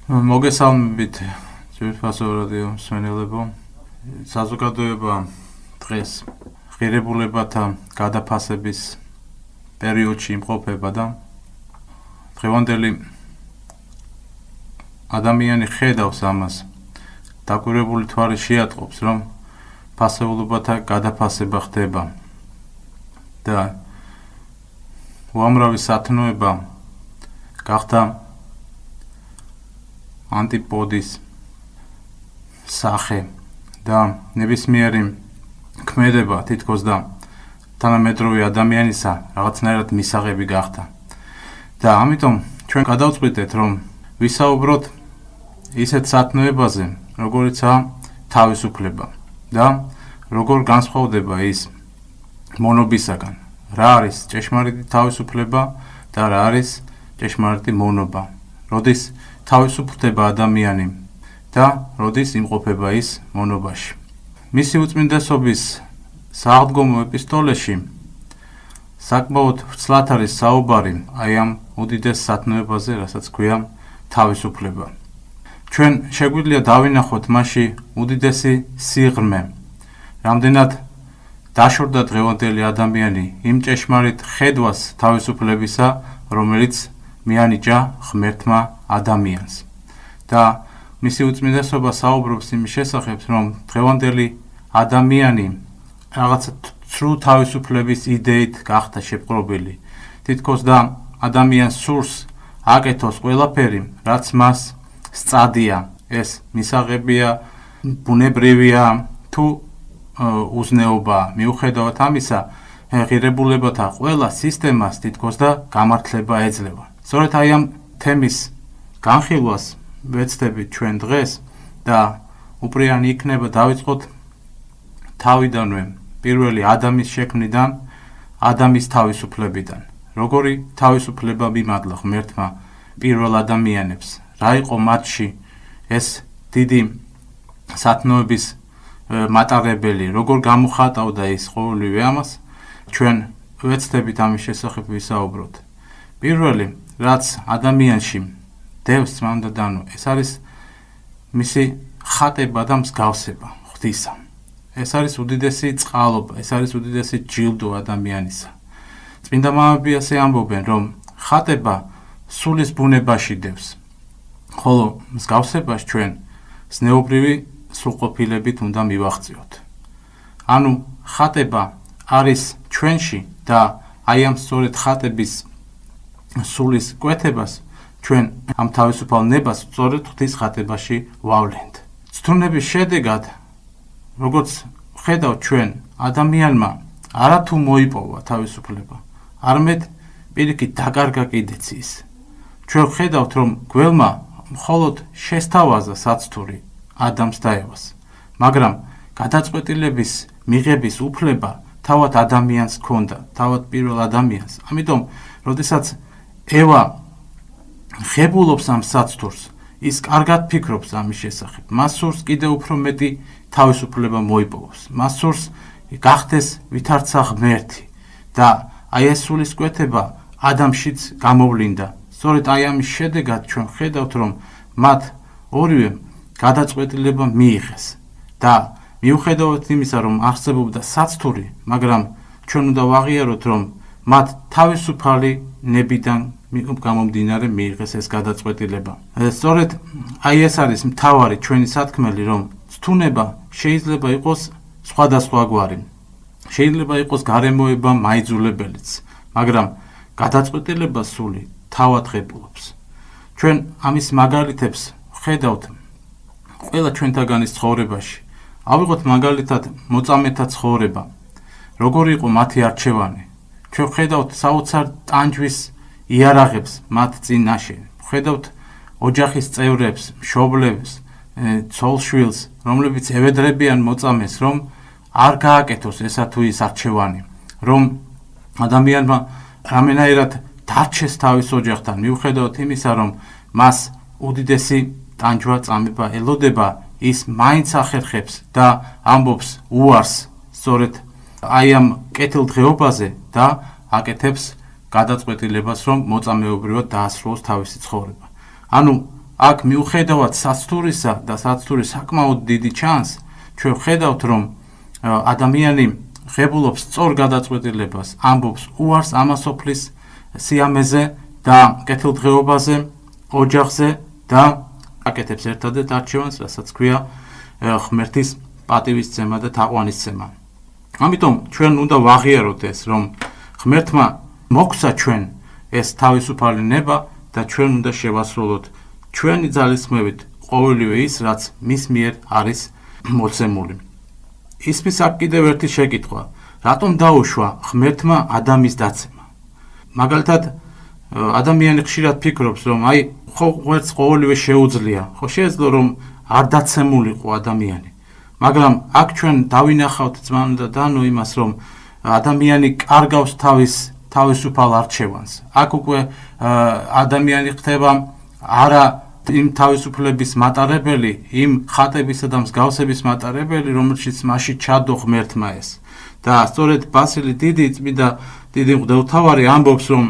მოგესალმებით ძვირფასო რადიო მსმენელებო. საზოგადოება დღეს ღირებულებათა გადაფასების პერიოდში იმყოფება და დღევანდელი ადამიანი ხედავს ამას, დაკვირვებული თვარი შეატყობს, რომ ფასეულობათა გადაფასება ხდება და უამრავი სათნოება გახდა ანტიპოდის სახე და ნებისმიერი ქმედება თითქოს და თანამედროვე ადამიანისა რაღაცნაირად მისაღები გახდა. და ამიტომ ჩვენ გადავწყვიტეთ, რომ ვისაუბროთ ისეთ სათნოებაზე, როგორიცაა თავისუფლება და როგორ განსხვავდება ის მონობისაგან. რა არის ჭეშმარიტი თავისუფლება და რა არის ჭეშმარიტი მონობა. როდის თავისუფლდება ადამიანი და როდის იმყოფება ის მონობაში. მისი უწმინდესობის სააღდგომო ეპისტოლეში საკმაოდ ვრცლად არის საუბარი აი ამ უდიდეს სათნოებაზე, რასაც ქვია თავისუფლება. ჩვენ შეგვიძლია დავინახოთ მასში უდიდესი სიღრმე, რამდენად დაშორდა დღევანდელი ადამიანი იმ ჭეშმარიტ ხედვას თავისუფლებისა, რომელიც მიანიჭა ღმერთმა ადამიანს. და მისი უწმინდესობა საუბრობს იმის შესახებ, რომ დღევანდელი ადამიანი რაღაც ცრუ თავისუფლების იდეით გახდა შეპყრობილი. თითქოს და ადამიანს სურს აკეთოს ყველაფერი, რაც მას სწადია, ეს მისაღებია, ბუნებრივია თუ უზნეობა. მიუხედავად ამისა, ღირებულებათა ყველა სისტემას თითქოს და გამართლება ეძლევა. სწორედ აი ამ თემის განხილვას ვეცდებით ჩვენ დღეს და უპრიანი იქნება დავიწყოთ თავიდანვე, პირველი ადამის შექმნიდან, ადამის თავისუფლებიდან. როგორი თავისუფლება მიმადლა ღმერთმა პირველ ადამიანებს, რა იყო მათში ეს დიდი სათნოების მატარებელი, როგორ გამოხატავდა ის ყოველივე ამას, ჩვენ ვეცდებით ამის შესახებ ვისაუბროთ. პირველი, რაც ადამიანში დევს წმამდადანო, ეს არის მისი ხატება და მსგავსება ღვთისა. ეს არის უდიდესი წყალობა, ეს არის უდიდესი ჯილდო ადამიანისა. წმინდა მამები ასე ამბობენ, რომ ხატება სულის ბუნებაში დევს, ხოლო მსგავსებას ჩვენ ზნეობრივი სრულყოფილებით უნდა მივაღწიოთ. ანუ ხატება არის ჩვენში და აი ამ სწორედ ხატების სულის კვეთებას ჩვენ ამ თავისუფალ ნებას სწორედ ღვთის ხატებაში ვავლენთ. ცდუნების შედეგად, როგორც ხედავთ ჩვენ, ადამიანმა არათუ მოიპოვა თავისუფლება, არამედ პირიქით დაკარგა კიდეც ის. ჩვენ ხედავთ, რომ გველმა მხოლოდ შესთავაზა საცთური ადამს და ევას, მაგრამ გადაწყვეტილების მიღების უფლება თავად ადამიანს ჰქონდა, თავად პირველ ადამიანს. ამიტომ, როდესაც ევა ღებულობს ამ საცთურს, ის კარგად ფიქრობს ამის შესახებ. მას სურს კიდევ უფრო მეტი თავისუფლება მოიპოვოს. მას სურს გახდეს ვითარცა ღმერთი და აი ეს სულის კვეთება ადამიანშიც გამოვლინდა. სწორედ აი ამის შედეგად ჩვენ ხედავთ, რომ მათ ორივემ გადაწყვეტილება მიიღეს და მიუხედავად იმისა, რომ არსებობდა საცთური, მაგრამ ჩვენ უნდა ვაღიაროთ, რომ მათ თავისუფალი ნებიდან გამომდინარე მიიღეს ეს გადაწყვეტილება. სწორედ აი ეს არის მთავარი ჩვენი სათქმელი, რომ ცდუნება შეიძლება იყოს სხვადასხვაგვარი. შეიძლება იყოს გარემოება მაიძულებელიც, მაგრამ გადაწყვეტილება სული თავად ღებულობს. ჩვენ ამის მაგალითებს ხედავთ ყველა ჩვენთაგანის ცხოვრებაში. ავიღოთ მაგალითად მოწამეთა ცხოვრება. როგორი იყო მათი არჩევანი? ჩვენ ხედავთ საოცარ ტანჯვის იარაღებს მათ წინაშე. ხედავთ ოჯახის წევრებს, მშობლებს, ცოლ-შვილს, რომლებიც ევედრებიან მოწამეს, რომ არ გააკეთოს ესა თუ ის არჩევანი, რომ ადამიანმა რამენაირად დარჩეს თავის ოჯახთან, მიუხედავად იმისა, რომ მას უდიდესი ტანჯვა წამება ელოდება, ის მაინც ახერხებს და ამბობს უარს სწორედ აი ამ კეთილდღეობაზე და აკეთებს გადაწყვეტილებას, რომ მოწამეობრივად დაასრულოს თავისი ცხოვრება. ანუ აქ მიუხედავად საცთურისა და საცთურის საკმაოდ დიდი ჩანს, ჩვენ ვხედავთ, რომ ადამიანი ღებულობს სწორ გადაწყვეტილებას, ამბობს უარს ამასოფლის სიამეზე და კეთილდღეობაზე, ოჯახზე და აკეთებს ერთადერთ არჩევანს, რასაც ქვია ღმერთის პატივისცემა და თაყვანისცემა. ამიტომ ჩვენ უნდა ვაღიაროთ ეს, რომ ღმერთმა მოგცა ჩვენ ეს თავისუფალი ნება და ჩვენ უნდა შევასრულოთ ჩვენი ძალისხმევით ყოველივე ის, რაც მის მიერ არის მოცემული. ისმის აქ კიდევ ერთი შეკითხვა, რატომ დაუშვა ღმერთმა ადამიანის დაცემა? მაგალითად, ადამიანი ხშირად ფიქრობს, რომ ხო ღმერთს ყოველივე შეუძლია, ხო შეეძლო რომ არ დაცემულიყო ადამიანი. მაგრამ აქ ჩვენ დავინახავთ ძმანო და დანო იმას, რომ ადამიანი კარგავს თავისუფალ არჩევანს. აქ უკვე ადამიანი ხდება არა იმ თავისუფლების მატარებელი, იმ ხატებისა და მსგავსების მატარებელი, რომელშიც მასში ჩადო ღმერთმა ეს. და სწორედ ბასილი წმინდა დიდი მღვდელმთავარი ამბობს, რომ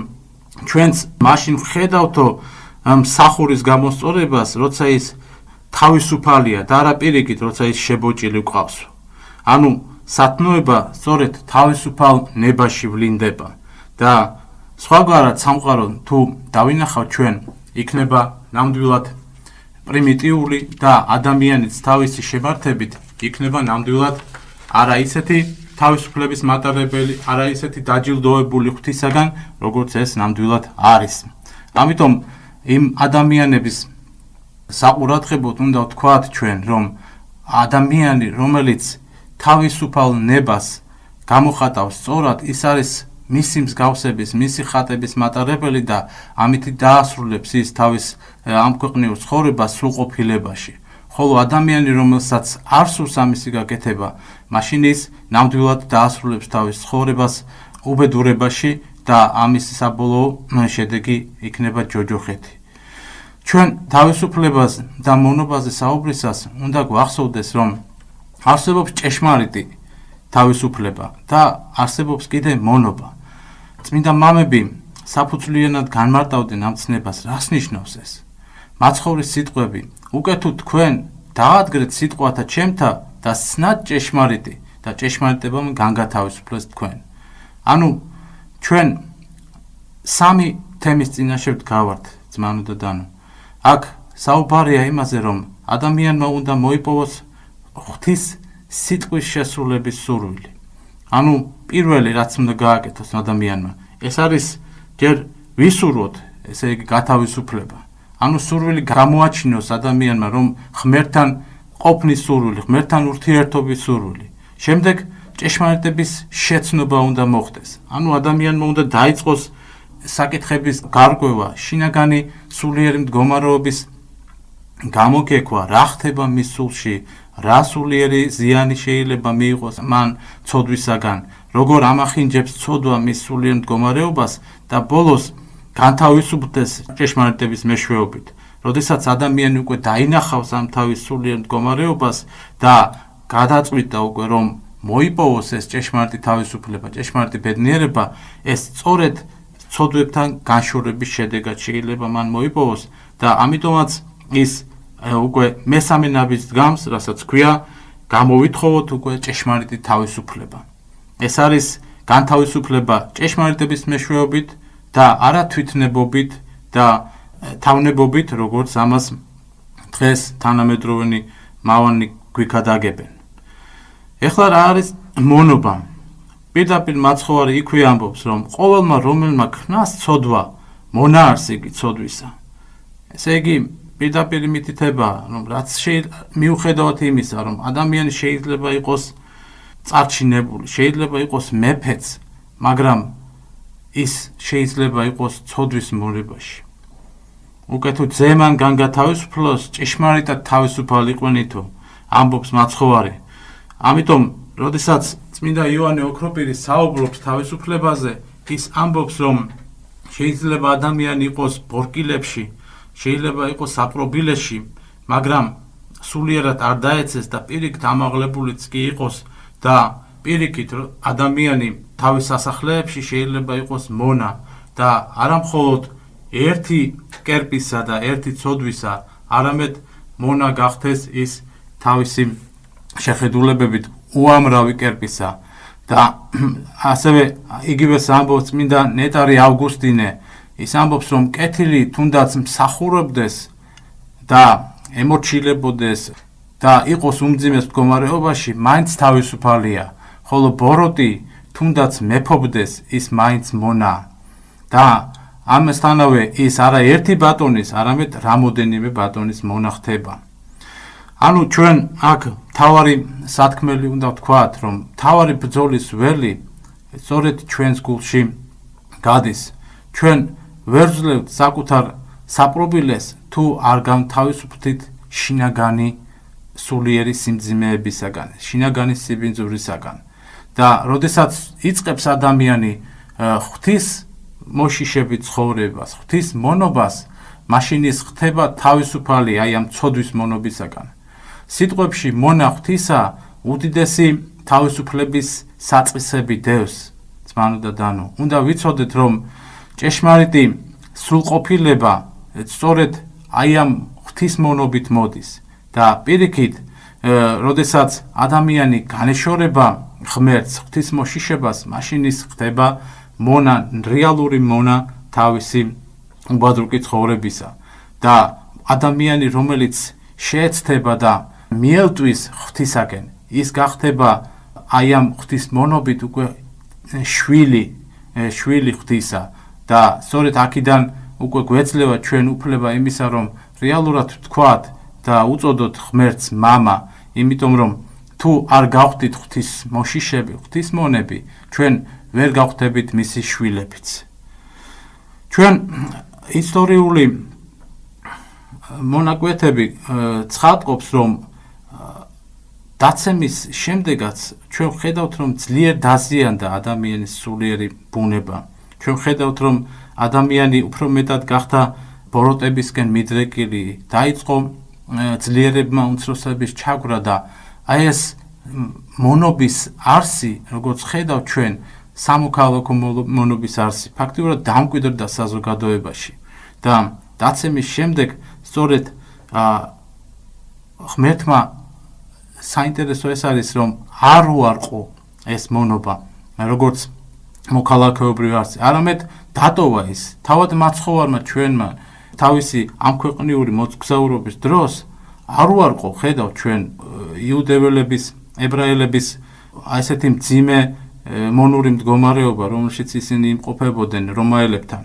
ჩვენც მაშინ ვხედავთო მსახურის გამოსწორებას, როცა ის თავისუფალია და არა პირიქით, როცა ის შებოჭილი გვყავს. ანუ სათნოება სწორედ თავისუფალ ნებაში ვლინდება და სხვაგვარად სამყარო თუ დავინახავთ ჩვენ, იქნება ნამდვილად პრიმიტიული და ადამიანიც თავისი შემართებით იქნება ნამდვილად არა ისეთი თავისუფლების მატარებელი, არა ისეთი დაჯილდოებული ღვთისაგან, როგორც ეს ნამდვილად არის. ამიტომ იმ ადამიანების საყურადღებოდ უნდა ვთქვათ ჩვენ, რომ ადამიანი, რომელიც თავისუფალ ნებას გამოხატავს სწორად, ის არის მისი მსგავსების, მისი ხატების მატარებელი და ამით დაასრულებს ის თავის ამ ქვეყნიურ ცხოვრებას სრულყოფილებაში. ხოლო ადამიანი, რომელსაც არ სურს ამისი გაკეთება, მაშინ ის ნამდვილად დაასრულებს თავის ცხოვრებას უბედურებაში და ამის საბოლოო შედეგი იქნება ჯოჯოხეთი. ჩვენ თავისუფლებას და მონობაზე საუბრისას უნდა გვახსოვდეს, რომ არსებობს ჭეშმარიტი თავისუფლება და არსებობს კიდე მონობა. წმინდა მამები საფუძვლიანად განმარტავდნენ ამ ცნებას, რას ნიშნავს ეს? მაცხოვრის სიტყვები, უკვე თუ თქვენ დაადგრეთ სიტყვათა ჩემთა და სნად ჭეშმარიტი და ჭეშმარიტებამ განგათავისუფლეს თქვენ. ანუ ჩვენ სამი თემის წინაშე ვდგავართ, ძმანო და დანო. აქ საუბარია იმაზე, რომ ადამიანმა უნდა მოიპოვოს ღვთის სიტყვის შესრულების სურვილი. ანუ პირველი რაც უნდა გააკეთოს ადამიანმა, ეს არის ჯერ ვისურვოთ, ესე იგი გათავისუფლება. ანუ სურვილი გამოაჩინოს ადამიანმა, რომ ღმერთთან ყოფნის სურვილი, ღმერთთან ურთიერთობის სურვილი. შემდეგ ჭეშმარიტების შეცნობა უნდა მოხდეს. ანუ ადამიანმა უნდა დაიწყოს საკითხების გარკვევა, შინაგანი სულიერი მდგომარეობის გამოგექვა, რა ხდება მის სულში, რა სულიერი ზიანი შეიძლება მიიღოს მან ცოდვისაგან, როგორ ამახინჯებს ცოდვა მის სულიერ მდგომარეობას და ბოლოს განთავისუფლდეს ჭეშმარიტების მეშვეობით. როდესაც ადამიანი უკვე დაინახავს ამ თავის სულიერ მდგომარეობას და გადაწყვიტა უკვე რომ მოიპოვოს ეს ჭეშმარიტი თავისუფლება, ჭეშმარიტი ბედნიერება, ეს სწორედ ცოდვებთან განშორების შედეგად შეიძლება მან მოიპოვოს და ამიტომაც ის უკვე მესამე ნაბიჯს დგამს, რასაც ქვია გამოვითხოვოთ უკვე ჭეშმარიტი თავისუფლება. ეს არის განთავისუფლება ჭეშმარიტების მეშვეობით და არა თვითნებობით და თავნებობით, როგორც ამას დღეს თანამედროვენი მავანი გვიქადაგებენ. ეხლა რა არის მონობა? პირდაპირ მაცხოვარი იქვე ამბობს, რომ ყოველმა რომელმა ქნას ცოდვა, მონაარს იგი ცოდვისა. ესე იგი პირდაპირ მითითება, რომ რაც მიუხედავად იმისა, რომ ადამიანი შეიძლება იყოს წარჩინებული, შეიძლება იყოს მეფეც, მაგრამ ის შეიძლება იყოს ცოდვის მორებაში. უკვე თუ ძემან განგათავისუფლოს, ჭეშმარიტად თავისუფალი იყვენითო, ამბობს მაცხოვარი. ამიტომ, როდესაც წმინდა იოანე ოქროპირი საუბრობს თავისუფლებაზე, ის ამბობს, რომ შეიძლება ადამიანი იყოს ბორკილებში, შეიძლება იყოს საპრობილეში, მაგრამ სულიერად არ დაეცეს და პირიქით ამაღლებულიც კი იყოს და პირიქით ადამიანი თავის სასახლეებში შეიძლება იყოს მონა და არა მხოლოდ ერთი კერპისა და ერთი ცოდვისა, არამედ მონა გახდეს ის თავისი შეხედულებებით უამრავი კერპისა და ასევე იგივეს ამბობს წმინდა ნეტარი ავგუსტინე ის ამბობს რომ კეთილი თუნდაც მსახურებდეს და ემორჩილებოდეს და იყოს უმძიმეს მდგომარეობაში მაინც თავისუფალია ხოლო ბოროტი თუნდაც მეფობდეს ის მაინც მონა და ამასთანავე ის არა ერთი ბატონის არამედ რამოდენიმე ბატონის მონა ხდება ანუ ჩვენ აქ თავარი სათქმელი უნდა ვთქვათ რომ თავარი ბრძოლის ველი სწორედ ჩვენს გულში გადის ჩვენ ვერ ვძლევთ საკუთარ საპრობილეს თუ არ განთავისუფლდით შინაგანი სულიერი სიმძიმეებისაგან შინაგანი სიბინძურისაგან და როდესაც იწყებს ადამიანი ღვთის მოშიშებით ცხოვრებას ღვთის მონობას მაშინ ის ხდება თავისუფალი აი ამ ცოდვის მონობისაგან სიტყვებში მონა ღვთისა უდიდესი თავისუფლების საწყისები დევს ძმანო და დანო უნდა ვიცოდეთ რომ ჭეშმარიტი სრულყოფილება სწორედ აი ამ ღვთის მონობით მოდის და პირიქით როდესაც ადამიანი განეშორება ღმერთს ღვთის მოშიშებას მაშინ ის ხდება მონა რეალური მონა თავისი უბადრუკი ცხოვრებისა და ადამიანი რომელიც შეეცდება და მიელტვის ღვთისაკენ ის გახდება აი ამ ღვთის მონობით უკვე შვილი ღვთისა და სწორედ აქედან უკვე გვეძლევა ჩვენ უფლება იმისა რომ რეალურად ვთქვათ და უწოდოთ ღმერთს მამა იმიტომ რომ თუ არ გავხდით ღვთის მოშიშები ღვთის მონები ჩვენ ვერ გავხდებით მისი შვილებიც ჩვენ ისტორიული მონაკვეთები ცხადყოფს რომ დაცემის შემდეგაც ჩვენ ხედავთ რომ ძლიერ დაზიანდა ადამიანის სულიერი ბუნება ჩვენ ხედავთ რომ ადამიანი უფრო მეტად გახდა ბოროტებისკენ მიდრეკილი დაიწყო ძლიერებმა უმცროსების ჩაგვრა და აი ეს მონობის არსი როგორც ხედავთ ჩვენ სამოქალაქო მონობის არსი ფაქტიურად დამკვიდრდა საზოგადოებაში და დაცემის შემდეგ სწორედ ღმერთმა საინტერესო ეს არის რომ არ უარყო ეს მონობა როგორც მოქალაქეობრივი არსი არამედ დატოვა ის თავად მაცხოვარმა ჩვენმა თავისი ამ ქვეყნიური მოძგზაურობის დროს არ უარყო ხედავ ჩვენ იუდეველების ებრაელების ასეთი მძიმე მონური მდგომარეობა რომელშიც ისინი იმყოფებოდნენ რომაელებთან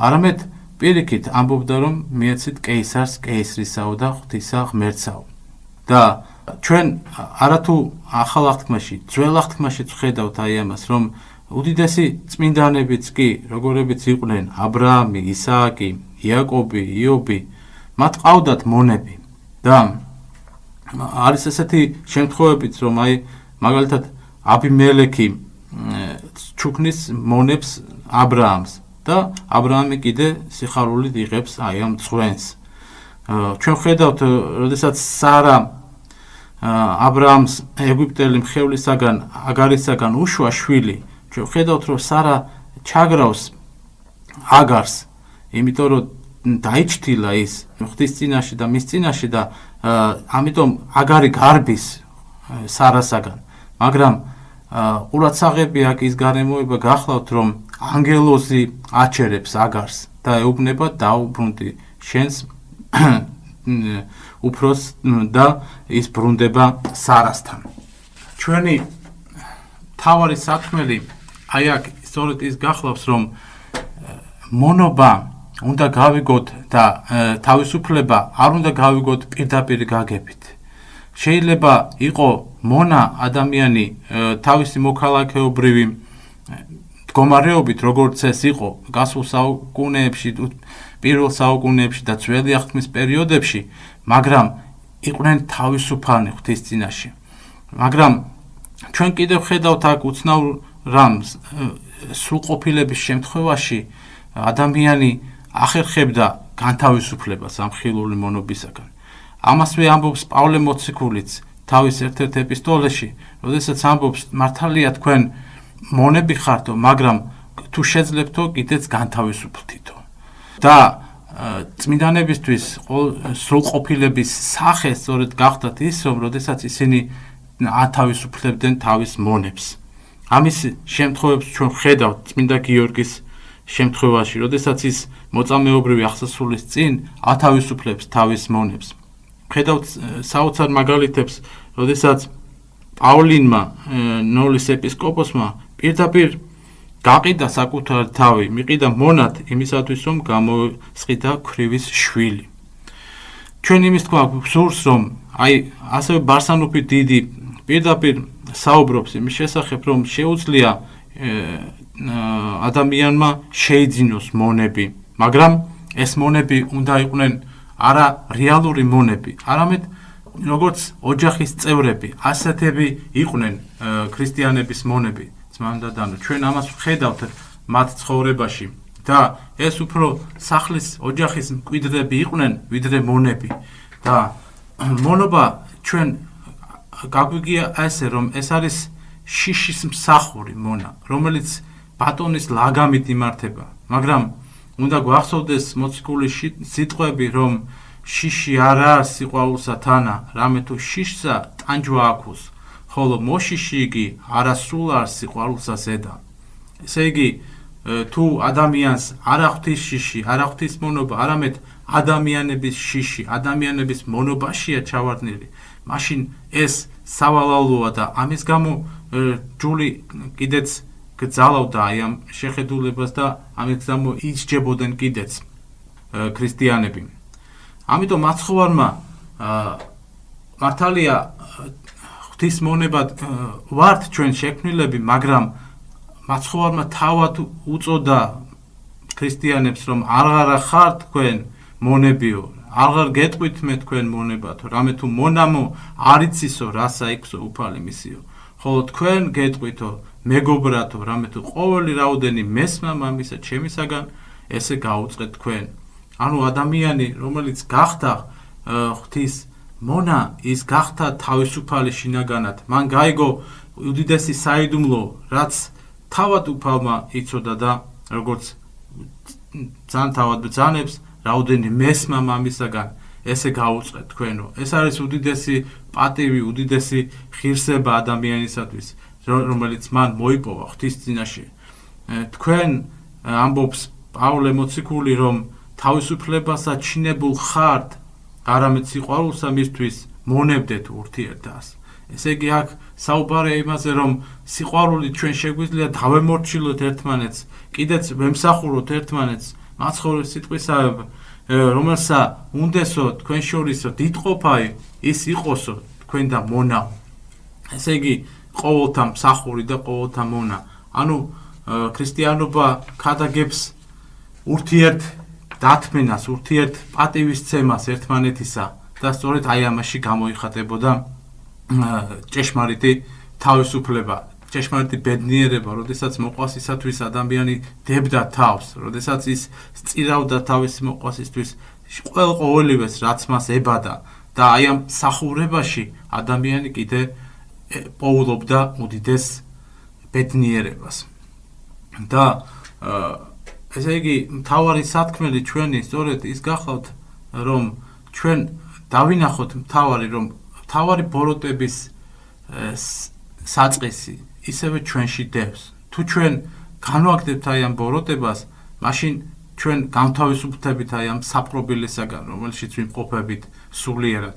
არამედ პირიქით ამბობდა რომ მიეცით კეისარს კეისრისაო და ღვთისა ღმერთსაო და ჩვენ არათუ ახალ აღთქმაში ძველ აღთქმაში ვხედავთ აი ამას რომ უდიდესი წმინდანებიც კი როგორებიც იყვნენ აბრაამი ისააკი იაკობი იობი მათ ყავდათ მონები და არის ესეთი შემთხვევებიც რომ აი მაგალითად აბიმელექი ჩუქნის მონებს აბრაამს და აბრაამი კიდე სიხარულით იღებს აი ამ წვენს ჩვენ ხედავთ როდესაც სარა აბრაამს ეგვიპტელი მხევლისაგან აგარისაგან უშვა შვილი ჩვენ ხედავთ რომ სარა ჩაგრავს აგარს იმიტომ რომ დაიჩთილა ის ღვთის წინაშე და მის წინაშე და ამიტომ აგარი გარბის სარასაგან მაგრამ ყურადსაღები აქ ის გარემოება გახლავთ რომ ანგელოზი აჩერებს აგარს და ეუბნება დაუბრუნდი შენს უფროს და ის ბრუნდება სარასთან ჩვენი თავარი საქმელი აი აქ სწორედ ის გახლავს რომ მონობა უნდა გავიგოთ და თავისუფლება არ უნდა გავიგოთ პირდაპირ გაგებით შეიძლება იყო მონა ადამიანი თავისი მოქალაქეობრივი მდგომარეობით როგორც ეს იყო გასულ საუკუნეებში პირველ საუკუნეებში და ძველი აღთქმის პერიოდებში მაგრამ იყვნენ თავისუფალნი ღვთის წინაშე მაგრამ ჩვენ კიდევ ხედავთ აქ უცნაურ რამს სრულყოფილების შემთხვევაში ადამიანი ახერხებდა განთავისუფლებას ამ ხილული მონობისაგან ამასვე ამბობს პავლე მოციქულიც თავის ერთ-ერთ ეპისტოლეში როდესაც ამბობს მართალია თქვენ მონები ხართო მაგრამ თუ შეძლებთო კიდეც განთავისუფლდითო და წმინდანებისთვის სრულყოფილების სახე სწორედ გახდათ ის, რომ როდესაც ისინი ათავისუფლებდნენ თავის მონებს. ამის შემთხვევებს ჩვენ ხედავთ წმინდა გიორგის შემთხვევაში, როდესაც ის მოწამეობრივი აღსასრულის წინ ათავისუფლებს თავის მონებს. ხედავთ საოცარ მაგალითებს, როდესაც პავლინმა, ნოლის ეპისკოპოსმა პირდაპირ გაყიდა საკუთარი თავი, მიყიდა მონად იმისათვის, რომ გამოსყიდა ქვრივის შვილი. ჩვენ იმის თქვა გვსურს, რომ ასევე ბარსანოფი დიდი პირდაპირ საუბრობს იმის შესახებ, რომ შეუძლია ადამიანმა შეიძინოს მონები, მაგრამ ეს მონები უნდა იყვნენ არა რეალური მონები, არამედ როგორც ოჯახის წევრები, ასეთები იყვნენ ქრისტიანების მონები. ძმამდადანო, ჩვენ ამას ვხედავთ მათ ცხოვრებაში და ეს უფრო სახლის ოჯახის მკვიდრები იყვნენ, ვიდრე მონები. და მონობა ჩვენ გაგვიგია ესე, რომ ეს არის შიშის მსახური მონა, რომელიც ბატონის ლაგამით იმართება, მაგრამ უნდა გვახსოვდეს მოციქული სიტყვები, რომ შიში არა სიყვარულსა თანა, რამე თუ შიშსა ტანჯვა აქვს, ხოლო მოშიში იგი არასრულ არ სიყვარულსა ზედა. ესე იგი, თუ ადამიანს არ აღვთის შიში, არ აღვთის მონობა, არამედ ადამიანების შიში, ადამიანების მონობაშია ჩავარდნილი, მაშინ ეს სავალალოა და ამის გამო ჯული კიდეც გძალავდა ამ შეხედულებას და ამის გამო ისჯებოდნენ კიდეც ქრისტიანები. ამიტომ მაცხოვარმა მართალია ღვთის მონებად ვართ ჩვენ შექმნილები, მაგრამ მაცხოვარმა თავად უწოდა ქრისტიანებს, რომ აღარა ხართ თქვენ მონებიო, აღარ გეტყვით მე თქვენ მონებათო, რამე თუ მონამო არ იცისო, რასა იქსო უფალი მისიო, ხოლო თქვენ გეტყვითო, მეგობრათო, რამე თუ ყოველი რაოდენი მესმა მამისა ჩემისაგან ესე გაუწყეთ თქვენ. ანუ ადამიანი, რომელიც გახდა ღვთის მონა, ის გახდა თავისუფალი შინაგანად. მან გაიგო უდიდესი საიდუმლო, რაც თავად უფალმა იცოდა და როგორც თავად ბრძანებს, რაოდენი მესმა მამისაგან ესე გაუწყეთ თქვენო. ეს არის უდიდესი პატივი, უდიდესი ღირსება ადამიანისათვის, რომელიც მან მოიპოვა ღვთის წინაშე. თქვენ ამბობს პავლე მოციქული, რომ თავისუფლებასა ჩინებულ ხართ, არამედ სიყვარულსა მისთვის მონებდეთ ურთიერთობას. ესე იგი, აქ საუბარია იმაზე, რომ სიყვარული ჩვენ შეგვიძლია დავემორჩილოთ ერთმანეთს, კიდეც ვემსახუროთ ერთმანეთს, მაცხოვრის სიტყვისავებ, რომელსა უნდესო თქვენ შორისო დიდყოფა ის იყოსო თქვენ და მონა. ესე იგი, ყოველთა მსახური და ყოველთა მონა. ანუ ქრისტიანობა ქადაგებს ურთიერთ დათმენას, ურთიერთ პატივისცემას ერთმანეთისა და სწორედ აი ამაში გამოიხატებოდა ჭეშმარიტი თავისუფლება, ჭეშმარიტი ბედნიერება, როდესაც მოყვასისათვის ადამიანი დებდა თავს, როდესაც ის სწირავდა თავისი მოყვასისთვის ყოველივეს, რაც მას ებადა და აი ამ მსახურებაში ადამიანი კიდე პოულობდა უდიდეს ბედნიერებას. და ესე იგი, მთავარი სათქმელი ჩვენი სწორედ ის გახლავთ, რომ ჩვენ დავინახოთ რომ მთავარი ბოროტების საწყისი ისევე ჩვენში დევს. თუ ჩვენ განვაგდებთ აი ამ ბოროტებას, მაშინ ჩვენ გამთავისუფლდებით აი ამ საპყრობილისაგან, რომელშიც ვიმყოფებით სულიერად.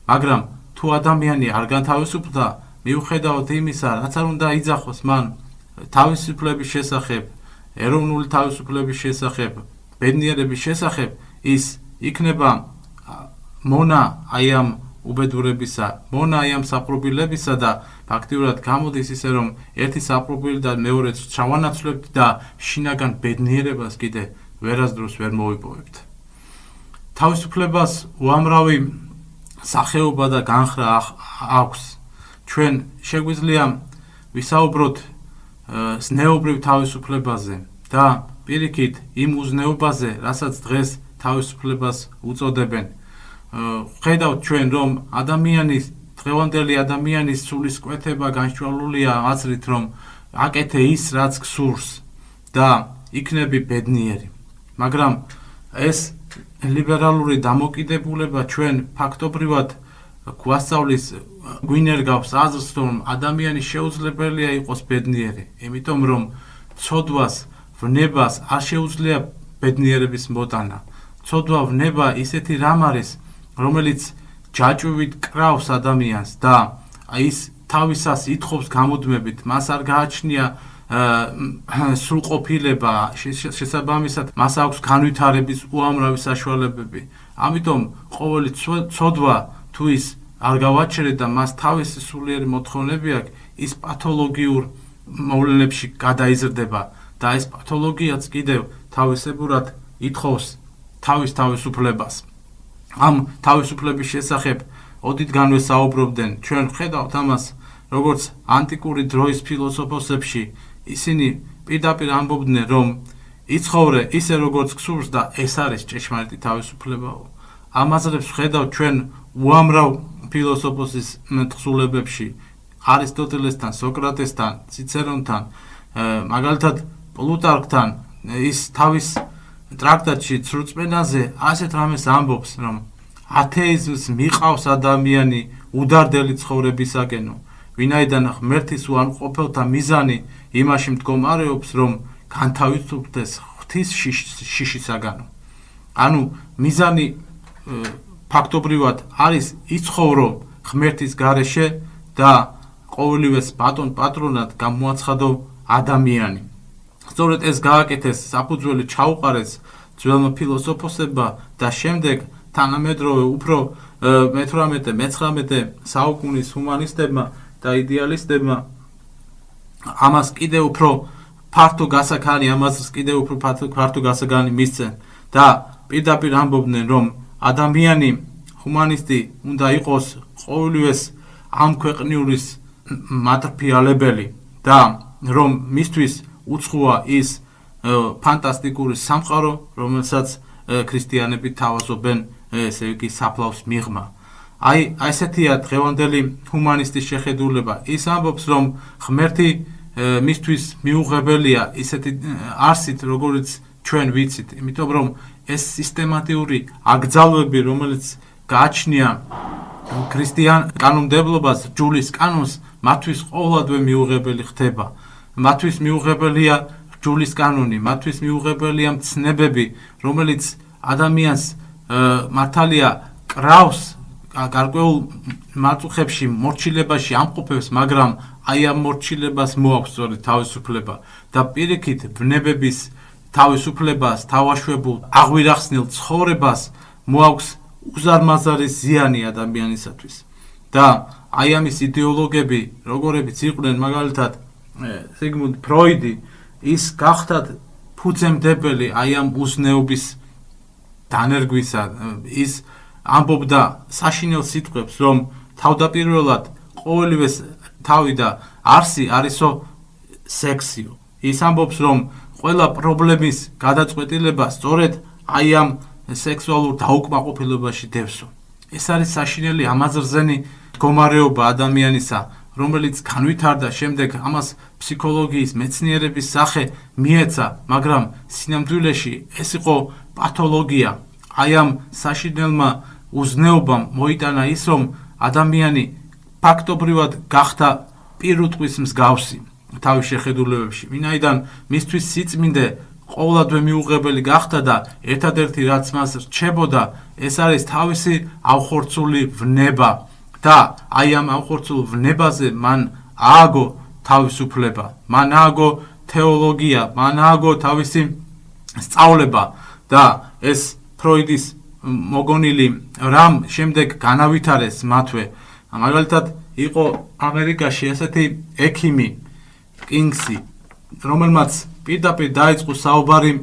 მაგრამ თუ ადამიანი არ განთავისუფლდა, მიუხედავად იმისა, რაც არ უნდა იძახოს მან თავისუფლების შესახებ, ეროვნული თავისუფლების შესახებ, ბედნიერების შესახებ, ის იქნება მონა აი ამ უბედურებისა, მონა აი ამ საპყრობილებისა და ფაქტიურად გამოდის ისე, რომ ერთი საპყრობილი და მეორეც ჩავანაცვლებთ და შინაგან ბედნიერებას კიდე ვერასდროს ვერ მოვიპოვებთ. თავისუფლებას უამრავი სახეობა და განხრა აქვს. ჩვენ შეგვიძლია ვისაუბროთ ზნეობრივ თავისუფლებაზე და პირიქით იმ უზნეობაზე, რასაც დღეს თავისუფლებას უწოდებენ. ხედავთ ჩვენ, რომ დღევანდელი ადამიანის სულისკვეთება განშვალულია აზრით, რომ აკეთე ის, რაც გსურს და იქნები ბედნიერი. მაგრამ ეს ლიბერალური დამოკიდებულება ჩვენ ფაქტობრივად გვასწავლის გვინერგავს აზრს, რომ ადამიანი შეუძლებელია იყოს ბედნიერი, იმიტომ რომ ცოდვას, ვნებას არ შეუძლია ბედნიერების მოტანა. ცოდვა, ვნება ისეთი რამ არის, რომელიც ჯაჭვით კრავს ადამიანს და ის თავისას ითხოვს გამუდმებით, მას არ გააჩნია სრულყოფილება, შესაბამისად მას აქვს განვითარების უამრავი საშუალებები. ამიტომ ყოველი ცოდვა თუ ის არ გავაჩერეთ და მას თავისი სულიერი მოთხოვნები აქვს, ის პათოლოგიურ მოვლენებში გადაიზრდება და ეს პათოლოგიაც კიდევ თავისებურად ითხოვს თავისუფლებას. ამ თავისუფლების შესახებ ოდითგანვე საუბრობდნენ. ჩვენ ვხედავთ ამას, როგორც ანტიკური დროის ფილოსოფოსებში ისინი პირდაპირ ამბობდნენ, რომ იცხოვრე ისე როგორც გსურს და ეს არის ჭეშმარიტი თავისუფლებაო. ამ აზრებს ვხედავთ ჩვენ უამრავ ფილოსოფოსის თხზულებებში, არისტოტელესთან, სოკრატესთან, ციცერონთან, მაგალითად პლუტარქთან, ის თავის ტრაქტატში ცრუწმენაზე ასეთ რამეს ამბობს, რომ ათეიზმს მიყავს ადამიანი უდარდელი ცხოვრებისაკენო, ვინაიდან ღმერთის უარყოფელთა მიზანი იმაში მდგომარეობს, რომ განთავისუფლდეს ღვთის შიშისაგანო. ანუ მიზანი ფაქტობრივად არის იცხოვრო ღმერთის გარეშე და ყოველივეს ბატონ პატრონად გამოაცხადო ადამიანი. სწორედ ეს გააკეთეს, საფუძველი ჩაუყარეს ძველმა ფილოსოფოსებმა და შემდეგ თანამედროვე უფრო მე-18-მე-19 საუკუნის ჰუმანისტებმა და იდეალისტებმა ამას კიდევ უფრო ფართო გასაგანი, ამას კიდევ უფრო ფართო გასაგანი მისცენ და პირდაპირ ამბობდნენ, რომ ადამიანი ჰუმანისტი უნდა იყოს ყოველივეს ამ ქვეყნიურის მატრფიალებელი და რომ მისთვის უცხოა ის ფანტასტიკური სამყარო, რომელსაც ქრისტიანები თავაზობენ, ესე იგი საფლავს მიღმა. აი ესეთია დღევანდელი ჰუმანისტის შეხედულება. ის ამბობს, რომ ღმერთი მისთვის მიუღებელია ისეთი არსით, როგორც ჩვენ ვიცით, იმიტომ რომ ეს სისტემატიური აკრძალვები, რომელიც გააჩნია ქრისტიან კანონმდებლობას, ჯულის კანონს, მათთვის ყოველადვე მიუღებელი ხდება. მათთვის მიუღებელია ჯულის კანონი, მათთვის მიუღებელია მცნებები, რომელიც ადამიანს მართალია კრავს გარკვეულ მაწუხებში, მორჩილებაში ამყოფებს, მაგრამ აი ამ მორჩილებას მოაქვს სწორედ თავისუფლება და პირიქით ვნებების თავისუფლებას, თავაშვებულ აღვირახსნილ ცხოვრებას მოაქვს უზარმაზარი ზიანი ადამიანისათვის. და აი ამის იდეოლოგები, როგორებიც იყვნენ, მაგალითად სიგმუნდ ფროიდი, ის გახდათ ფუძემდებელი აი ამ უზნეობის დანერგვისა. ის ამბობდა საშინელ სიტყვებს, რომ თავდაპირველად ყოველივეს თავი და არსი არისო სექსიო. ის ამბობს, რომ ყველა პრობლემის გადაწყვეტილება სწორედ აი ამ სექსუალურ დაუკმაყოფილებაში დევსო. ეს არის საშინელი ამაზრზენი მდგომარეობა ადამიანისა, რომელიც განვითარდა, შემდეგ ამას ფსიქოლოგიის მეცნიერების სახე მიეცა, მაგრამ სინამდვილეში ეს იყო პათოლოგია. აი ამ საშინელმა უზნეობამ მოიტანა ის, რომ ადამიანი ფაქტობრივად გახდა პირუტყვის მსგავსი თავის შეხედულებებში, ვინაიდან მისთვის სიწმინდე ყოველადვე მიუღებელი გახდა და ერთადერთი რაც მას რჩებოდა, ეს არის თავისი ავხორცული ვნება და აი ამ ავხორცულ ვნებაზე მან ააგო თავისუფლება, მან ააგო თეოლოგია, მან ააგო თავისი სწავლება და ეს ფროიდის მოგონილი რამ შემდეგ განავითარეს მათვე. მაგალითად იყო ამერიკაში ესეთი ექიმი კინგსი, რომელმაც პირდაპირ დაიწყო საუბარი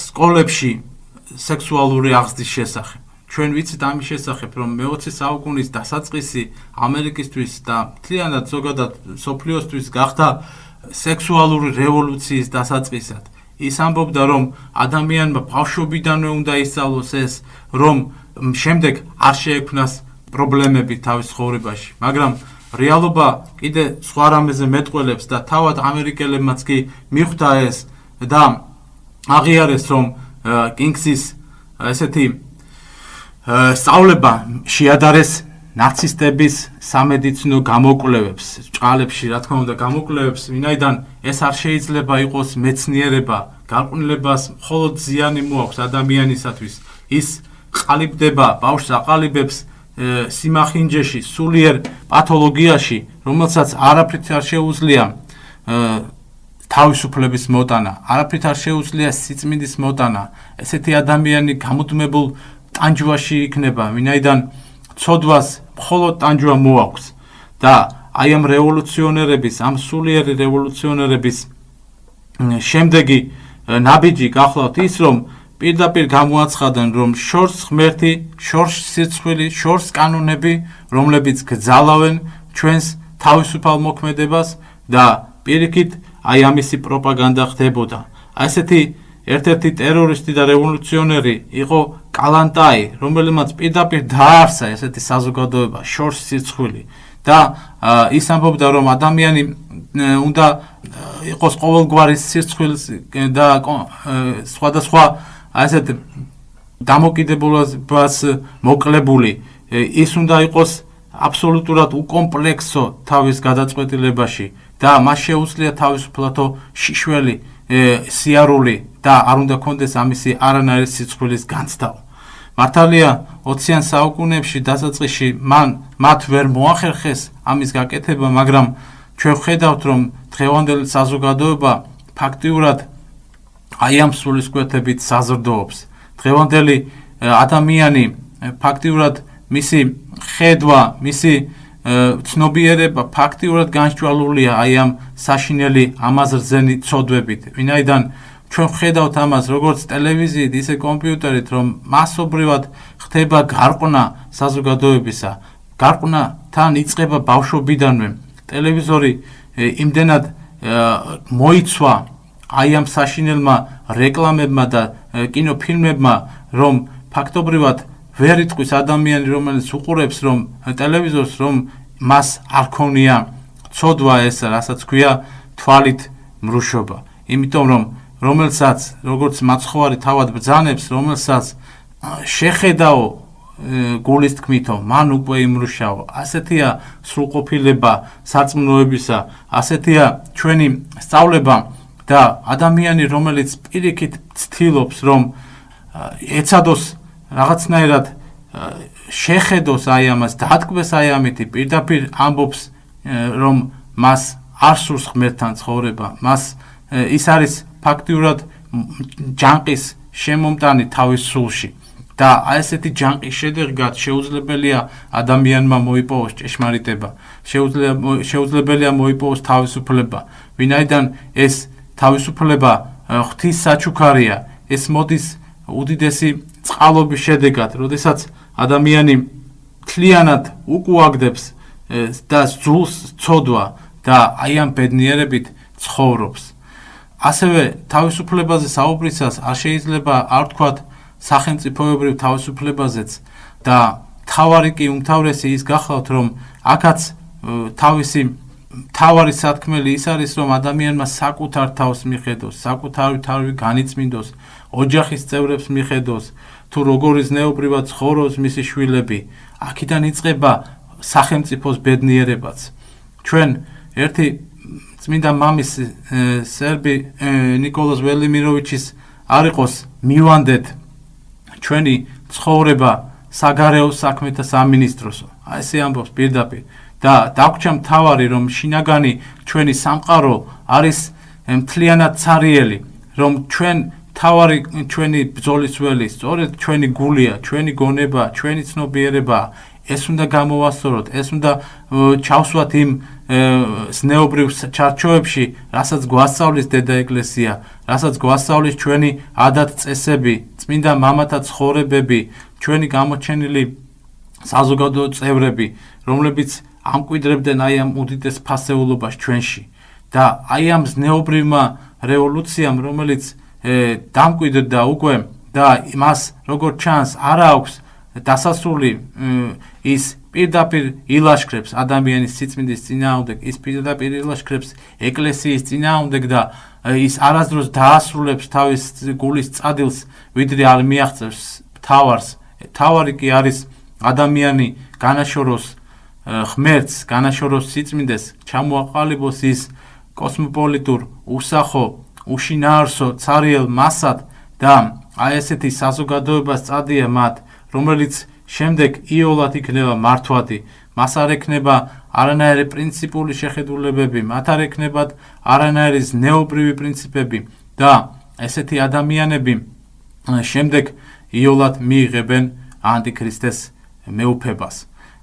სკოლებში სექსუალური აღზრდის შესახებ. ჩვენ ვიცით ამის შესახებ, რომ მე-20 საუკუნის დასაწყისი ამერიკისთვის და მთლიანად ზოგადად მსოფლიოსთვის გახდა სექსუალური რევოლუციის დასაწყისად. ის ამბობდა, რომ ადამიანმა ბავშვობიდანვე უნდა ისწავლოს ეს, რომ შემდეგ არ შეექმნას პრობლემები თავის ცხოვრებაში, მაგრამ რეალობა კიდე სხვა რამეზე მეტყველებს და თავად ამერიკელებმაც კი მიხვდა ეს და აღიარეს, რომ კინგსის ესეთი სწავლება შეადარეს ნაცისტების სამედიცინო გამოკვლევებს, ჭყალებში, რა თქმა უნდა, გამოკვლევებს, ვინაიდან ეს არ შეიძლება იყოს მეცნიერება, გარყვნილებას მხოლოდ ზიანი მოაქვს ადამიანისათვის. ის ყალიბდება, ბავშვს აყალიბებს სიმახინჯეში, სულიერ პათოლოგიაში, რომელსაც არაფრით არ შეუძლია თავისუფლების მოტანა, არაფრით არ შეუძლია სიწმინდის მოტანა. ესეთი ადამიანი გამუდმებულ ტანჯვაში იქნება, ვინაიდან ცოდვას მხოლოდ ტანჯვა მოაქვს და აი ამ რევოლუციონერების, ამ სულიერი რევოლუციონერების შემდეგი ნაბიჯი გახლავთ ის, რომ პირდაპირ გამოაცხადნენ, რომ შორს ღმერთი, შორს სიცხვილი, შორს კანონები, რომლებიც გძალავენ ჩვენს თავისუფალ მოქმედებას და პირიქით აი ამისი პროპაგანდა ხდებოდა. ასეთი ერთ-ერთი ტერორისტი და რევოლუციონერი იყო კალანტაი, რომელმაც პირდაპირ დააარსა ესეთი საზოგადოება, შორს სიცხვილი და ის ამბობდა, რომ ადამიანი უნდა იყოს ყოველგვარი სიცხვილის და სხვადასხვა ასეთ დამოკიდებულებას მოკლებული, ის უნდა იყოს აბსოლუტურად უკომპლექსო თავის გადაწყვეტილებაში და მას შეუძლია თავისუფლად შიშველი სიარული და არ უნდა კონდეს ამისი არანაირი სიცხვილის განცდა. მართალია 20-იან საუკუნეებში დასაწყისში მათ ვერ მოახერხეს ამის გაკეთება, მაგრამ ჩვენ ვხედავთ, რომ დღევანდელი საზოგადოება ფაქტიურად აი ამ სულისკვეთებით საზრდოობს. დღევანდელი ადამიანი ფაქტიურად მისი ხედვა, მისი ცნობიერება ფაქტიურად განსჯვალულია აი ამ საშინელი ამაზრზენი ცოდვებით. ვინაიდან ჩვენ ვხედავთ ამას როგორც ტელევიზიით, ისე კომპიუტერით, რომ მასობრივად ხდება გარყნა საზოგადოებისა. გარყნა თან იწყება ბავშვობიდანვე. ტელევიზორი იმდენად მოიცვა აი ამ საშინელმა რეკლამებმა და კინოფილმებმა, რომ ფაქტობრივად ვერ იტყვის ადამიანი, რომელიც უყურებს რომ ტელევიზორს, რომ მას არ ქონია ცოდვა ეს, რასაც ქვია თვალით მრუშობა. იმიტომ რომ რომელსაც როგორც მაცხოვარი თავად ბრძანებს, რომელსაც შეხედაო გულის თქმითო, მან უკვე იმრუშაო. ასეთია სრულყოფილება სარწმუნოებისა, ასეთია ჩვენი სწავლება და ადამიანი, რომელიც პირიქით ცდილობს, რომ ეცადოს რაღაცნაირად შეხედოს აი ამას, დათქმეს აი ამითი, პირდაპირ ამბობს, რომ მას არ სურს ღმერთთან ცხოვრება, ის არის ფაქტიურად ჯანყის შემომტანი თავის სულში და აი ესეთი ჯანყის შედეგად შეუძლებელია ადამიანმა მოიპოვოს ჭეშმარიტება, შეუძლებელია მოიპოვოს თავისუფლება, ვინაიდან ეს თავისუფლება ღვთის საჩუქარია, ეს მოდის უდიდესი წყალობის შედეგად, როდესაც ადამიანი მთლიანად უკუაგდებს და სძულს ცოდვა და აი ამ ბედნიერებით ცხოვრობს. ასევე თავისუფლებაზე საუბრისას არ შეიძლება არ ვთქვათ სახელმწიფოებრივ თავისუფლებაზეც და მთავარი კი უმთავრესი ის გახლავთ, რომ აქაც თავისი მთავარი სათქმელი ის არის, რომ ადამიანმა საკუთარ თავს მიხედოს, საკუთარი თავი განიწმინდოს, ოჯახის წევრებს მიხედოს, თუ როგორი ზნეობრივად ცხოვრობს მისი შვილები. აქედან იწყება სახელმწიფოს ბედნიერებაც. ჩვენ ერთი წმინდა მამის სერბი ნიკოლოზ ველიმიროვიჩის არ იყოს მივანდეთ ჩვენი ცხოვრება საგარეო საქმეთა სამინისტროსო. აი ესე ამბობს პირდაპირ და დაგვრჩა მთავარი, რომ შინაგანი ჩვენი სამყარო არის მთლიანად ცარიელი, რომ ჩვენ მთავარი ჩვენი ბრძოლის ველი სწორედ ჩვენი გულია, ჩვენი გონება, ჩვენი ცნობიერება, ეს უნდა გამოვასწოროთ, ეს უნდა ჩავსვათ იმ ზნეობრივ ჩარჩოებში, რასაც გვასწავლის დედა ეკლესია, რასაც გვასწავლის ჩვენი ადათ-წესები, წმინდა მამათა ცხოვრებები, ჩვენი გამოჩენილი საზოგადოო წევრები, რომლებიც ამკვიდრებდნენ აი ამ უდიდეს ფასეულობას ჩვენში და აი ამ ზნეობრივმა რევოლუციამ, რომელიც დამკვიდრდა უკვე და მას როგორც ჩანს არ აქვს დასასრული ის პირდაპირ ილაშქრებს ადამიანის სიწმინდის წინააღმდეგ, ის პირდაპირ ილაშქრებს ეკლესიის წინააღმდეგ და ის არასდროს დაასრულებს თავის გულის წადილს, ვიდრე არ მიაღწევს მთავარს. მთავარი კი არის ადამიანი განაშოროს ღმერთს, განაშოროს სიწმინდეს, ჩამოაყალიბოს ის კოსმოპოლიტურ, უსახო, უშინაარსო ცარიელ მასად და აი ესეთი საზოგადოებას წადია მათ, რომელიც შემდეგ იოლად იქნება მართვადი, მას არ ექნება არანაირი პრინციპული შეხედულებები, მათ არ ექნებათ არანაირი ზნეობრივი პრინციპები და ესეთი ადამიანები შემდეგ იოლად მიიღებენ ანტიქრისტეს მეუფებას.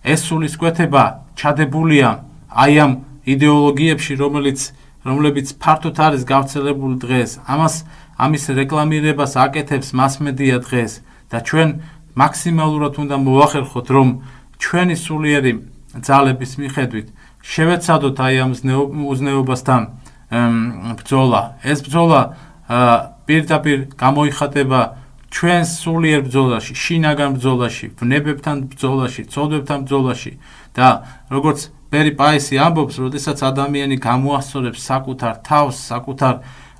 ეს სულისკვეთება ჩადებულია აი ამ იდეოლოგიებში, რომლებიც ფართოდ არის გავრცელებული დღეს. ამის რეკლამირებას აკეთებს მასმედია დღეს და ჩვენ მაქსიმალურად უნდა მოვახერხოთ, რომ ჩვენი სულიერი ძალების მიხედვით შევეცადოთ აი ამ უზნეობასთან ბრძოლა. ეს ბრძოლა პირდაპირ გამოიხატება ჩვენს სულიერ ბრძოლაში, შინაგან ბრძოლაში, ვნებებთან ბრძოლაში, ცოდვებთან ბრძოლაში და როგორც ბერი პაისი ამბობს, როდესაც ადამიანი გამოასწორებს საკუთარ თავს, საკუთარ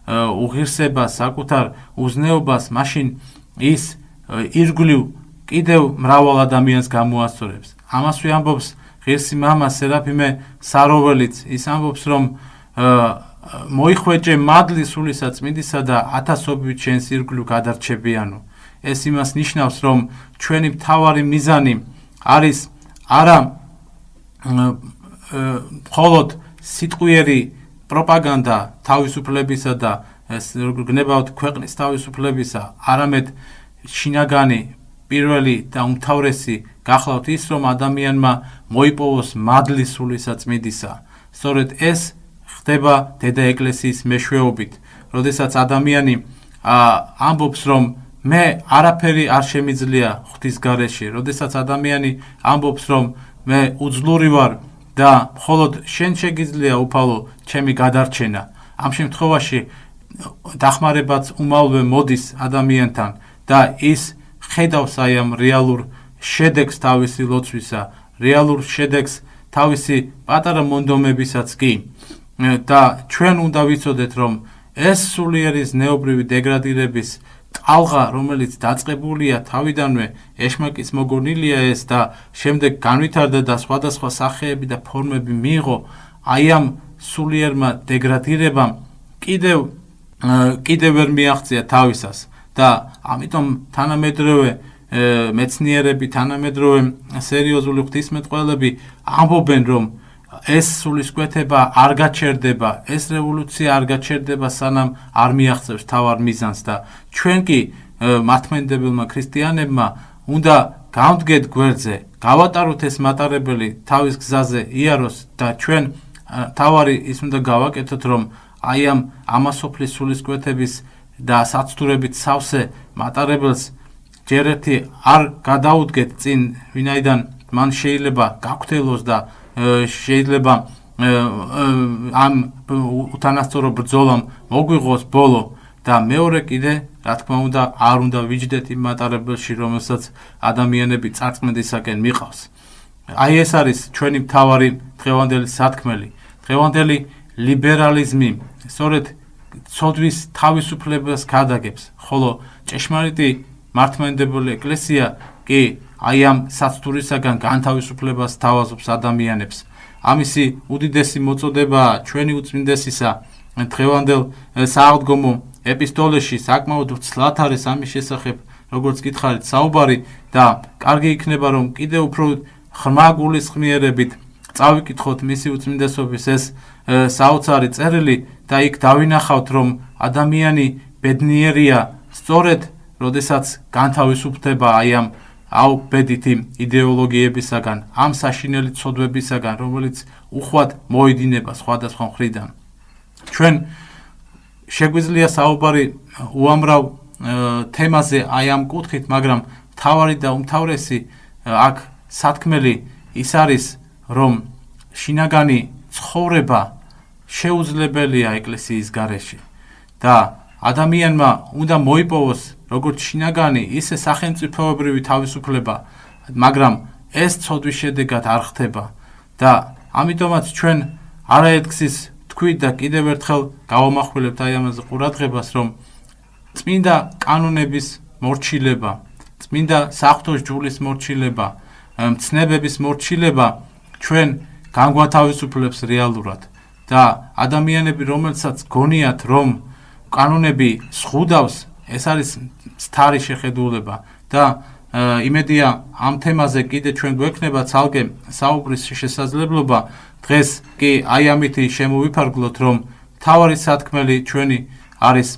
უღირსებას, საკუთარ უზნეობას, მაშინ ის ირგვლივ კიდევ მრავალ ადამიანს გამოასწორებს. ამასვე ამბობს ღირსი მამა სერაფიმე საროველიც, ის ამბობს, რომ მოიხვეჭე მადლი სულისა წმინდისა და ათასობით შენს ირგვლივ გადარჩებიანო. ეს იმას ნიშნავს, რომ ჩვენი მთავარი მიზანი არის არა მხოლოდ სიტყვიერი პროპაგანდა თავისუფლებისა და გნებავთ ქვეყნის თავისუფლებისა, არამედ შინაგანი პირველი და უმთავრესი გახლავთ ის, რომ ადამიანმა მოიპოვოს მადლი სულისა წმინდისა. სწორედ ეს ხდება დედა ეკლესიის მეშვეობით, როდესაც ადამიანი ამბობს, რომ მე არაფერი არ შემიძლია ღვთის გარეშე, როდესაც ადამიანი ამბობს, რომ მე უძლური ვარ და მხოლოდ შენ შეგიძლია უფალო ჩემი გადარჩენა. ამ შემთხვევაში დახმარებაც უმალვე მოდის ადამიანთან და ის ხედავს აი ამ რეალურ შედეგს თავისი ლოცვისა, რეალურ შედეგს თავისი პატარა მონდომებისაც კი. და ჩვენ უნდა ვიცოდეთ, რომ ეს სულიერი ზნეობრივი დეგრადირების ტალღა, რომელიც დაწყებულია თავიდანვე, ეშმაკის მოგონილია ეს და შემდეგ განვითარდა და სხვადასხვა სახეები და ფორმები მიიღო, აი ამ სულიერმა დეგრადირებამ კიდევ ვერ მიაღწია თავისას და ამიტომ თანამედროვე მეცნიერები, თანამედროვე სერიოზული ღვთისმეტყველები ამბობენ, რომ ეს სულისკვეთება არ გაჩერდება, ეს რევოლუცია არ გაჩერდება, სანამ არ მიაღწევს თავარ მიზანს და ჩვენ კი მართლმადიდებელმა ქრისტიანებმა უნდა გავდგეთ გვერდზე, გავატაროთ ეს მატარებელი თავის გზაზე იაროს და ჩვენ თავარი ის უნდა გავაკეთოთ, რომ აი ამ ამასოფლის სულისკვეთების და საცდურებით სავსე მატარებელს ჯერ ერთი არ გადაუდგეთ წინ, ვინაიდან მან შეიძლება გაგვთელოს და შეიძლება ამ უთანასწორო ბრძოლამ მოგვიღოს ბოლო და მეორე კიდე, რა თქმა უნდა, არ უნდა ვიჯდეთ იმ მატარებელში, რომელსაც ადამიანები წარწმენდისაკენ მიყავს. აი ეს არის ჩვენი მთავარი დღევანდელი სათქმელი, დღევანდელი ლიბერალიზმი, სწორედ ცოდვის თავისუფლებას გადაგებს, ხოლო ჭეშმარიტი მართლმადიდებელი ეკლესია კი აი ამ საცდურისაგან განთავისუფლებას თავაზობს ადამიანებს. ამისი უდიდესი მოწოდებაა ჩვენი უწმინდესისა დღევანდელ სააღდგომო ეპისტოლეში საკმაოდ ცლად არის ამის შესახებ, როგორც გითხარით, საუბარი და კარგი იქნება, რომ კიდევ უფრო ღრმა გულისხმიერებით წავიკითხოთ მისი უწმინდესობის ეს საოცარი წერილი და იქ დავინახავთ, რომ ადამიანი ბედნიერია სწორედ როდესაც განთავისუფლდება აი ამ აუბედითი იდეოლოგიებისაგან, ამ საშინელი ცოდვებისაგან, რომელიც უხვად მოიდინება სხვადასხვა მხრიდან. ჩვენ შეგვიძლია საუბარი უამრავ თემაზე აი ამ კუთხით, მაგრამ მთავარი და უმთავრესი აქ სათქმელი ის არის, რომ შინაგანი ცხოვრება შეუძლებელია ეკლესიის გარეშე და ადამიანმა უნდა მოიპოვოს როგორც შინაგანი, ისე სახელმწიფოებრივი თავისუფლება მაგრამ ეს ცოდვის შედეგად არ ხდება და ამიტომაც ჩვენ არაერთგზის თქვით და კიდევ ერთხელ გავამახვილებთ აი ამაზე ყურადღებას, რომ წმინდა კანონების მორჩილება, წმინდა საღვთო ჯვრის მორჩილება, მცნებების მორჩილება ჩვენ განგვათავისუფლებს რეალურად და ადამიანები, რომელსაც გონიათ, რომ კანონები სხუდავს, ეს არის მცდარი შეხედულება და იმედია ამ თემაზე კიდე ჩვენ გვექნება ცალკე საუბრის შესაძლებლობა. დღეს კი აი ამით შემოვიფარგლოთ, რომ მთავარი სათქმელი ჩვენი არის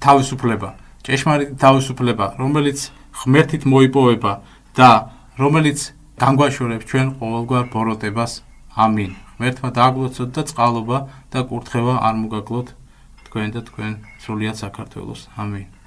თავისუფლება, ჭეშმარიტი თავისუფლება, რომელიც ღმერთით მოიპოვება და რომელიც განგვაშორებს ჩვენ ყოველგვარ ბოროტებას. ამინ. ღმერთმა დააგვლოცოთ და წყალობა და კურთხევა არ მოგაკლოთ თქვენ და თქვენ სრულიად საქართველოს. ამინ.